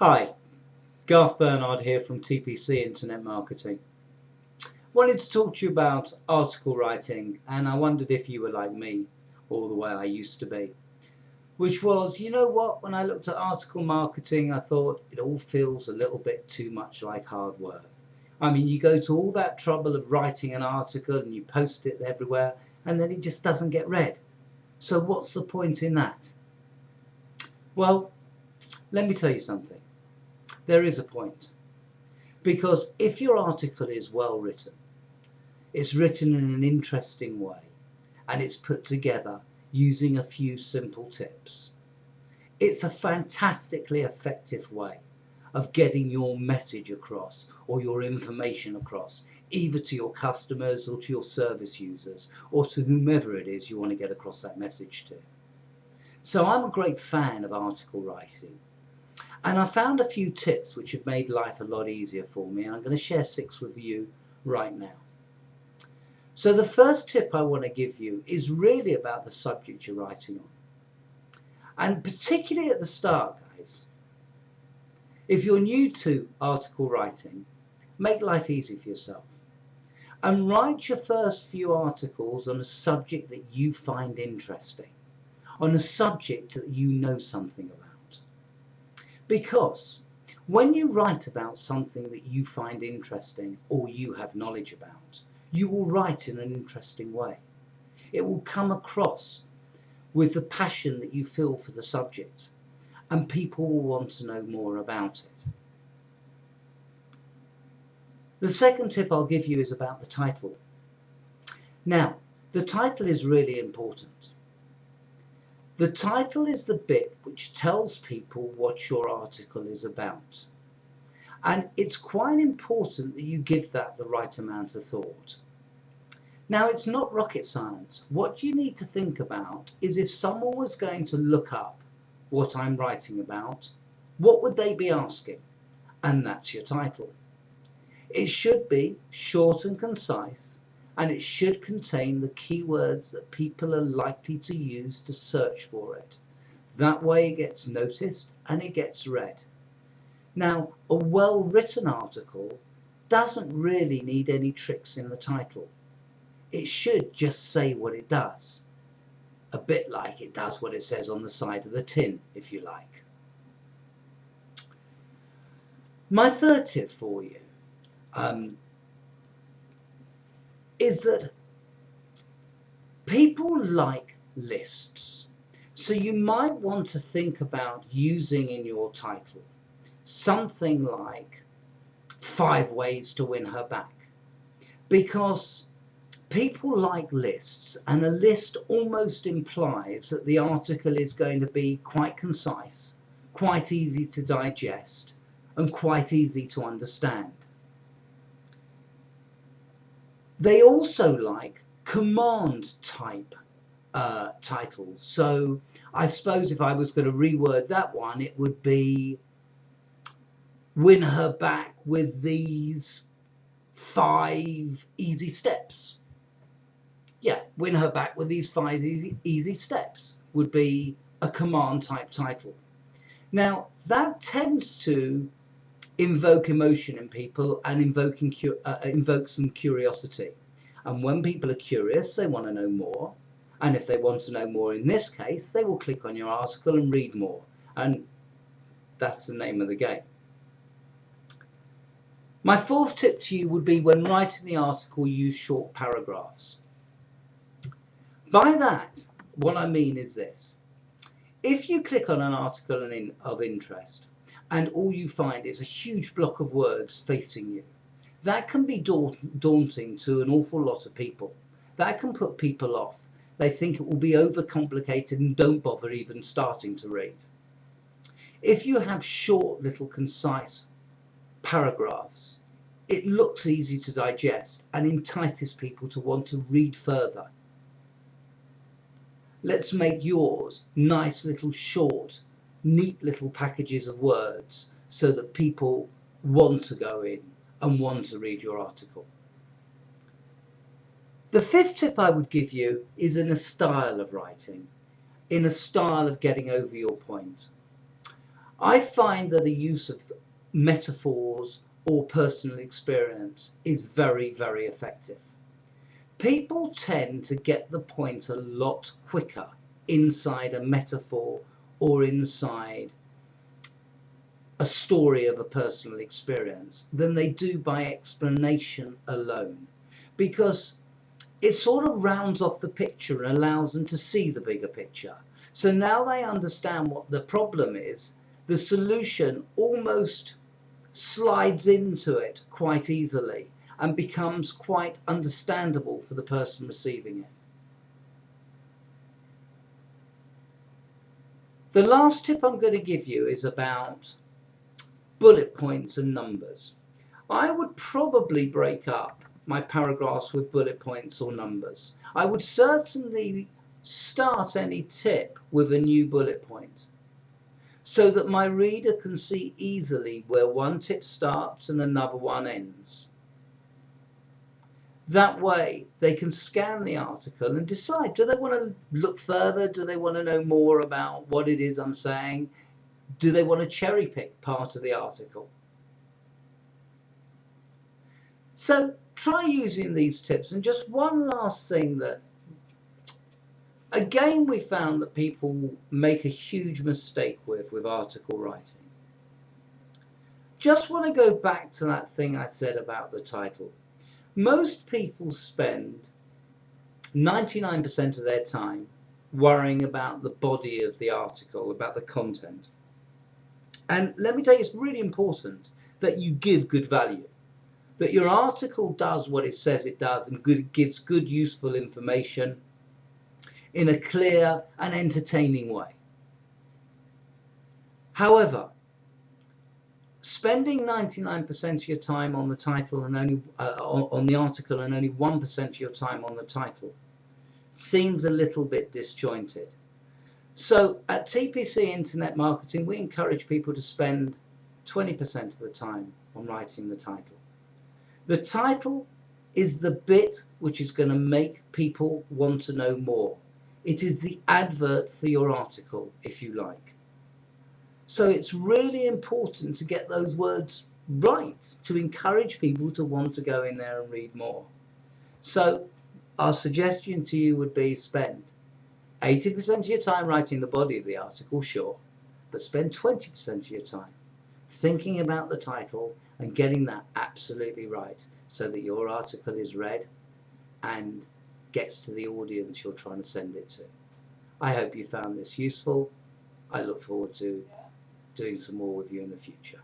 Hi, Garth Bernard here from TPC Internet Marketing. Wanted to talk to you about article writing, and I wondered if you were like me, or the way I used to be. Which was, you know what, when I looked at article marketing, I thought it all feels a little bit too much like hard work. I mean, you go to all that trouble of writing an article and you post it everywhere, and then it just doesn't get read. So what's the point in that? Well, let me tell you something. There is a point. Because if your article is well written, it's written in an interesting way, and it's put together using a few simple tips, it's a fantastically effective way of getting your message across or your information across, either to your customers or to your service users or to whomever it is you want to get across that message to. So I'm a great fan of article writing. And I found a few tips which have made life a lot easier for me, and I'm going to share 6 with you right now. So the first tip I want to give you is really about the subject you're writing on. And particularly at the start, guys, if you're new to article writing, make life easy for yourself. And write your first few articles on a subject that you find interesting, on a subject that you know something about. Because when you write about something that you find interesting or you have knowledge about, you will write in an interesting way. It will come across with the passion that you feel for the subject, and people will want to know more about it. The second tip I'll give you is about the title. Now, the title is really important. The title is the bit which tells people what your article is about. And it's quite important that you give that the right amount of thought. Now, it's not rocket science. What you need to think about is, if someone was going to look up what I'm writing about, what would they be asking? And that's your title. It should be short and concise, and it should contain the keywords that people are likely to use to search for it. That way it gets noticed and it gets read. Now, a well-written article doesn't really need any tricks in the title. It should just say what it does. A bit like it does what it says on the side of the tin, if you like. My third tip for you is that people like lists. So you might want to think about using in your title something like 5 ways to win her back. Because people like lists, and a list almost implies that the article is going to be quite concise, quite easy to digest, and quite easy to understand. They also like command type titles. So I suppose if I was going to reword that one, it would be win her back with these 5 easy steps. Yeah, win her back with these 5 easy steps would be a command type title. Now, that tends to invoke emotion in people and invoke some curiosity. And when people are curious, they want to know more. And if they want to know more in this case, they will click on your article and read more. And that's the name of the game. My fourth tip to you would be, when writing the article, use short paragraphs. By that, what I mean is this. If you click on an article of interest and all you find is a huge block of words facing you, that can be daunting to an awful lot of people. That can put people off. They think it will be overcomplicated and don't bother even starting to read. If you have short, little, concise paragraphs, it looks easy to digest and entices people to want to read further. Let's make yours nice little short, neat little packages of words so that people want to go in and want to read your article. The fifth tip I would give you is in a style of writing, in a style of getting over your point. I find that the use of metaphors or personal experience is very, very effective. People tend to get the point a lot quicker inside a metaphor or inside a story of a personal experience than they do by explanation alone, because it sort of rounds off the picture and allows them to see the bigger picture. So now they understand what the problem is, the solution almost slides into it quite easily and becomes quite understandable for the person receiving it. The last tip I'm going to give you is about bullet points and numbers. I would probably break up my paragraphs with bullet points or numbers. I would certainly start any tip with a new bullet point so that my reader can see easily where one tip starts and another one ends. That way they can scan the article and decide, do they want to look further? Do they want to know more about what it is I'm saying? Do they want to cherry pick part of the article? So try using these tips. And just one last thing that, again, we found that people make a huge mistake with article writing. Just want to go back to that thing I said about the title. Most people spend 99% of their time worrying about the body of the article, about the content. And let me tell you, it's really important that you give good value, that your article does what it says it does and gives good, useful information in a clear and entertaining way. However, spending 99% of your time on the title and only on the article and only 1% of your time on the title seems a little bit disjointed. So at TPC Internet Marketing, we encourage people to spend 20% of the time on writing the title. The title is the bit which is going to make people want to know more. It is the advert for your article, if you like. So it's really important to get those words right to encourage people to want to go in there and read more. So our suggestion to you would be spend 80% of your time writing the body of the article, sure, but spend 20% of your time thinking about the title and getting that absolutely right so that your article is read and gets to the audience you're trying to send it to. I hope you found this useful. I look forward to doing some more with you in the future.